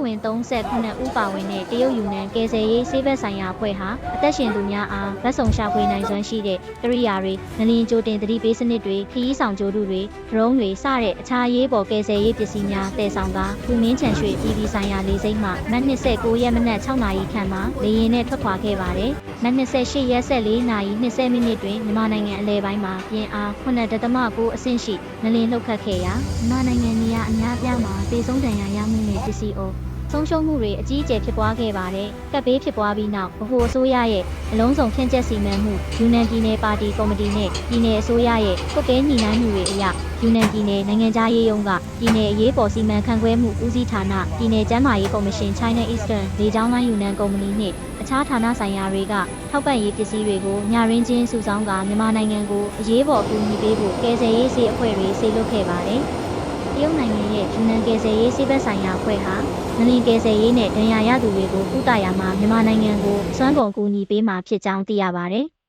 ဝင်39ဦးပါဝင်တဲ့တရုတ်ယူနန်ကယ်ဆယ်ရေးဆေးဘက်ဆိုင်ရာအဖွဲ့ဟာအသက်ရှင်သူများအားဗတ်စုံရှာဖွေနိုင်စွမ်းရှိတဲ့ကိရိယာတွေငလျင်ကြိုတင်သတိပေးစနစ်တွေခရီးဆောင်ကြိုးတုတွေဒရုန်းတွေစတဲ့အခြားရေးပေါ်ကယ်ဆယ်ရေးပစ္စည်းများတည်ဆောင်ကာဘူမင်းချန်ရွှေပြည်ပြည်ဆိုင်ရာလေဆိပ်မှမတ်29ရက်မနက်6နာရီခန့်မှာလေယာဉ်နဲ့ထွက်ခွာခဲ့ပါတယ်။မတ်28ရက်14နာရီ20မိနစ်တွင်မြန်မာနိုင်ငံအလဲပိုင်းမှာပြင်းအား9.9အဆင့်ရှိငလျင်လှုပ်ခတ်ခဲ့ရာမြန်မာနိုင်ငံနေရာအများပြားမှာသေဆုံးဒဏ်ရာရမှုနဲ့ပစ္စည်းအိုးဆုံးရှုံးမှုတွေအကြီးအကျယ်ဖြစ်ပွားခဲ့ပါတယ်။ကပ်ဘေးဖြစ်ပွားပြီးနောက်ဗဟိုအစိုးရရဲ့အလုံးစုံဖြန့်ကျက်စီမံမှုယူနန်ပြည်နယ်ပါတီကော်မတီနဲ့ပြည်နယ်အစိုးရရဲ့ကုတ်ကဲညှိနှိုင်းမှုတွေအရယူနန်ပြည်နယ်နိုင်ငံခြားရေးရုံးကပြည်နယ်အရေးပေါ်စီမံခန့်ခွဲမှုဦးစီးဌာနပြည်နယ်ကျန်းမာရေးကော်မရှင် China Eastern လေကြောင်းလိုင်းယူနန်ကုမ္ပဏီနှင့်အခြားဌာနဆိုင်ရာတွေကထောက်ပံ့ရေးပစ္စည်းတွေကိုညရင်းချင်းစုဆောင်းကမြန်မာနိုင်ငံကိုအရေးပေါ်အကူအညီပေးဖို့ကယ်ဆယ်ရေးစေအဖွဲ့တွေစေလွှတ်ခဲ့ပါတယ်။တရုတ်နိုင်ငံရဲ့ယူနန်ကယ်ဆယ်ရေးဆေးဘက်ဆိုင်ရာအဖွဲ့ဟာငလျင်ကယ်ဆယ်ရေးနဲ့ဒဏ်ရာရသူတွေကိုကုသရာမှာမြန်မာနိုင်ငံကိုစွမ်းကုန်ကူညီပေးမှာဖြစ်ကြောင်းသိရပါတယ်။